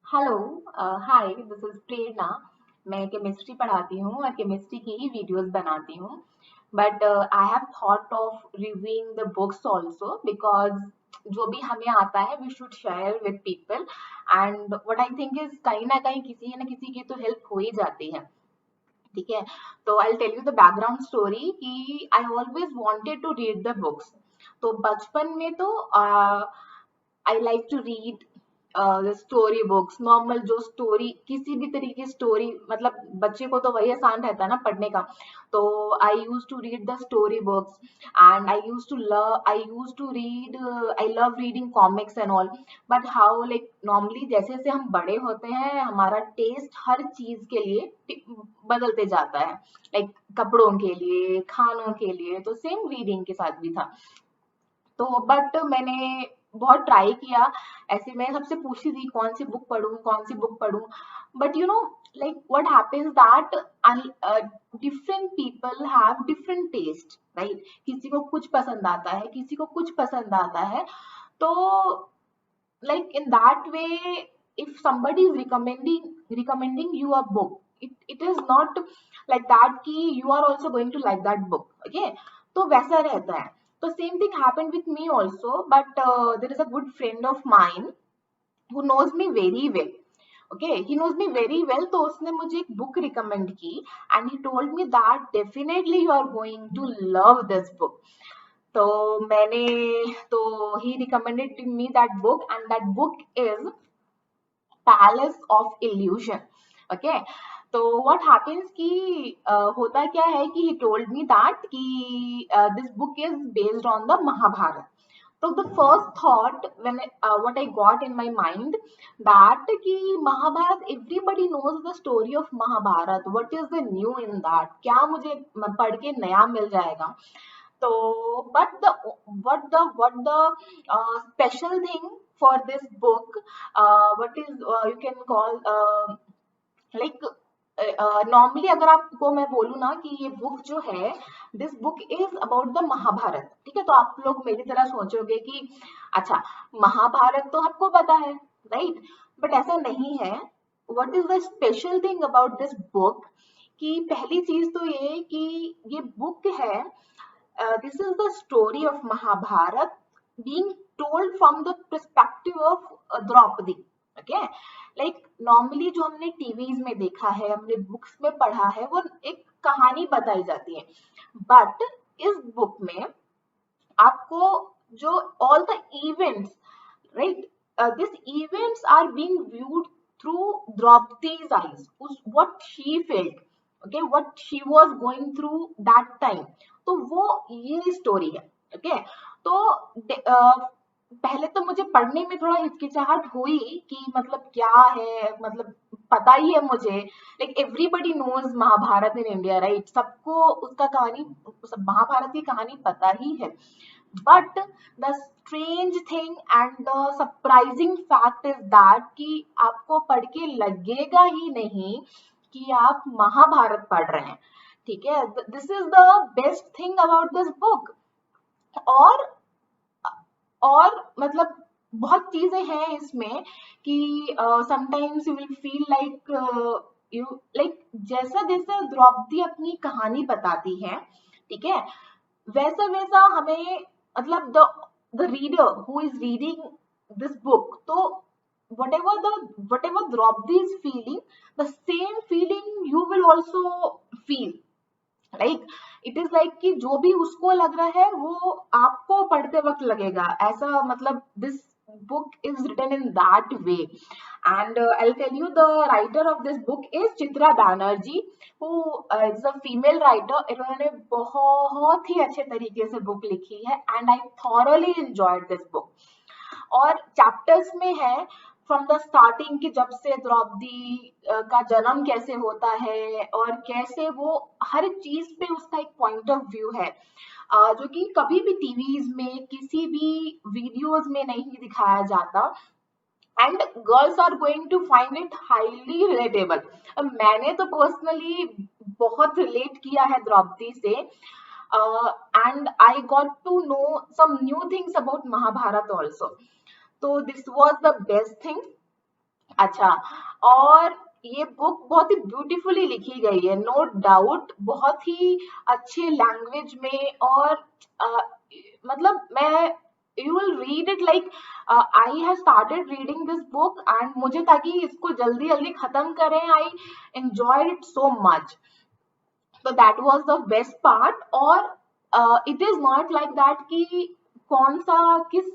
Hello. Hi, this is प्रेरणा। मैं chemistry पढ़ाती हूँ और केमिस्ट्री की ही वीडियोस बनाती हूँ। But I have thought of reviewing the books also because जो भी हमें आता है we should share with people. And what I think is कहीं ना किसी की तो हेल्प हो ही जाती है। ठीक है। तो I tell you the background story कि I always wanted to read the books. तो बचपन में तो I like to read story books, normal जो स्टोरी किसी भी तरीके की स्टोरी, मतलब बच्चे को तो वही आसान रहता है ना पढ़ने का। तो I use to read the story books and I use to read, I love reading comics and all. But how like normally जैसे जैसे हम बड़े होते हैं हमारा टेस्ट हर चीज के लिए बदलते जाता है। लाइक कपड़ों के लिए, खानों के लिए, तो सेम रीडिंग के साथ भी था। तो बट मैंने बहुत ट्राई किया। ऐसे मैं सबसे पूछती थी कौन सी बुक पढूं, कौन सी बुक पढूं। But you know, like what happens that different people have different taste, right. किसी को कुछ पसंद आता है, किसी को कुछ पसंद आता है। तो like in that way, if somebody is recommending you a book, it is not like that कि you are also going to like that book, okay। तो वैसा रहता है। तो same thing happened with me also, but there is a good friend of mine who knows me very well, okay, he knows me very well। तो उसने मुझे एक book recommend की and he told me that definitely you are going to love this book। तो मैंने तो he recommended me that book and that book is palace of illusion. Okay. तो what happens कि होता क्या है कि ही टोल्ड मी दैट कि this book is based on the Mahabharat. तो the first thought when what I got in my mind that कि Mahabharat, everybody knows the story of Mahabharat, what is the new in that, क्या मुझे पढ़ के नया मिल जाएगा। तो but the what the special thing for this book, what is you can call like normally अगर आपको मैं बोलूँ ना कि ये बुक जो है, this book is about the Mahabharata, ठीक है। तो आप लोग मेरी तरह सोचोगे कि अच्छा, महाभारत तो आपको पता है, राइट। बट ऐसा नहीं है। What is the special thing about this book, कि पहली चीज तो ये कि ये बुक है, this is the story of Mahabharat being told from the perspective of Draupadi. Okay, like normally जो हमने टीवीज में देखा है, हमने बुक्स में पढ़ा है, वो एक कहानी बताई जाती है। बट इस बुक में आपको जो all the events, right, these events are being viewed through Draupadi's eyes, what she felt, okay, what she was going through that time। तो वो ये स्टोरी है, ओके। तो पहले तो मुझे पढ़ने में थोड़ा हिचकिचाहट हुई कि मतलब क्या है, मतलब पता ही है मुझे, like everybody knows Mahabharata in India, right. सबको उसका कहानी, महाभारत की कहानी पता ही है। But the strange thing and the surprising fact is that कि आपको पढ़ के लगेगा ही नहीं कि आप महाभारत पढ़ रहे हैं, ठीक है। This is the best thing about this book. और और मतलब बहुत चीजें हैं इसमें कि sometimes you will feel like you like जैसा जैसा द्रौपदी अपनी कहानी बताती है, ठीक है, वैसा वैसा हमें, मतलब the reader who is reading this book, तो whatever Draupadi is feeling, the same feeling you will also feel। Like it is like कि जो भी उसको लग रहा है वो आपको पढ़ते वक्त लगेगा, ऐसा मतलब this book is written in that way। and I'll tell you the writer of this book is Chitra Banerjee, who is a female writer। इन्होंने बहुत ही अच्छे तरीके से बुक लिखी है and I thoroughly enjoyed this book। और chapters में है फ्रॉम द स्टार्टिंग कि जब से द्रौपदी का जन्म कैसे होता है और कैसे वो हर चीज पे उसका एक पॉइंट ऑफ व्यू है, जो कि कभी भी टीवीज में किसी भी वीडियोस में नहीं दिखाया जाता। And girls are going to find it highly relatable. मैंने तो पर्सनली बहुत रिलेट किया है द्रौपदी से, and I got to know some new things about Mahabharat also. तो this was the best thing. अच्छा, और ये बुक बहुत ही ब्यूटीफुली लिखी गई है, नो डाउट, बहुत ही अच्छे लैंग्वेज में। और अ, मतलब मैं, you will read it like, I have started reading this book and मुझे ताकि इसको जल्दी जल्दी खत्म करें, I enjoyed it so much. तो that was the best part. और it is not like that कि कौन सा किस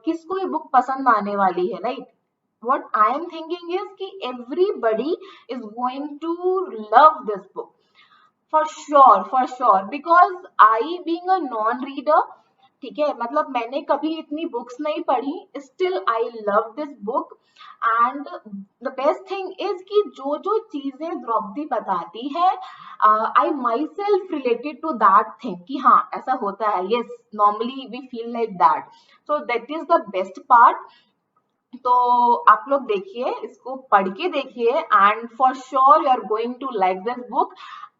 किसको ये बुक पसंद आने वाली है, right? what I am thinking is कि everybody is going to love this book, for sure, because I being a non reader, ठीक है, मतलब मैंने कभी इतनी बुक्स नहीं पढ़ी, still I love this book. And the best thing is कि जो जो चीजें द्रौपदी बताती है, I myself related to that thing कि हाँ ऐसा होता है, yes, normally we feel like that. So that is the best part. तो आप लोग देखिए, इसको पढ़ के देखिए, and for sure you are going to like this book.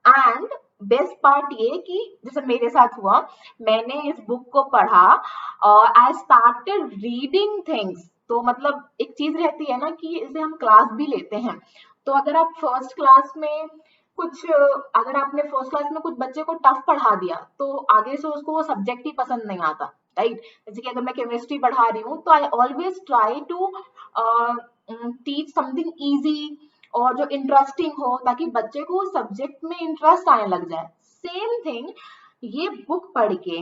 And best part ये कि जैसे मेरे साथ हुआ, मैंने इस बुक को पढ़ा और आई स्टार्टेड रीडिंग थिंग्स। तो मतलब एक चीज रहती है ना कि इसे हम क्लास भी लेते हैं, तो अगर आप फर्स्ट क्लास में कुछ, अगर आपने फर्स्ट क्लास में कुछ बच्चे को टफ पढ़ा दिया तो आगे से उसको वो सब्जेक्ट ही पसंद नहीं आता, राइट? जैसे कि अगर मैं केमिस्ट्री पढ़ा रही हूँ तो I always try to teach something easy और जो इंटरेस्टिंग हो, ताकि बच्चे को सब्जेक्ट में इंटरेस्ट आने लग जाए। सेम थिंग, ये बुक पढ़ के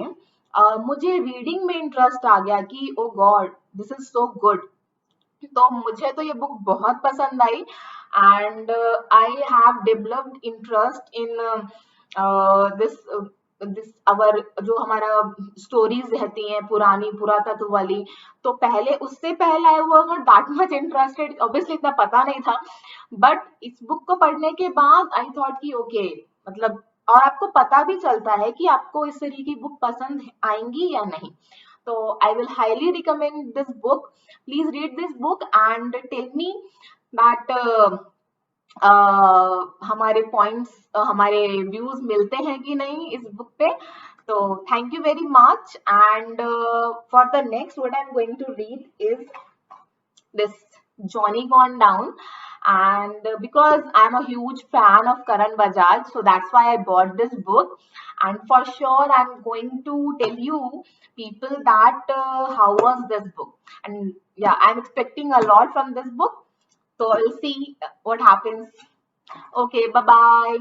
मुझे रीडिंग में इंटरेस्ट आ गया कि oh god, this is so good. तो मुझे तो ये बुक बहुत पसंद आई, and I have developed interest in this this our, जो हमारा स्टोरीज रहती हैं पुरानी पुरातत्व वाली। तो पहले, उससे पहले I was not that much interested, obviously इतना पता नहीं था। बट इस बुक को पढ़ने के बाद आई थॉट कि ओके, मतलब, और आपको पता भी चलता है कि आपको इस तरीके की बुक पसंद आएंगी या नहीं। तो I will highly recommend this book. Please read this book and tell me that हमारे पॉइंट्स, हमारे व्यूज मिलते हैं कि नहीं इस बुक पे। तो thank you very much, and for the next what I am going to read is this Johnny Gone Down. And because I'm a huge fan of Karan Bajaj, so that's why I bought this book. And for sure, I'm going to tell you people that how was this book. And yeah, I'm expecting a lot from this book. So we'll see what happens. Okay, bye bye.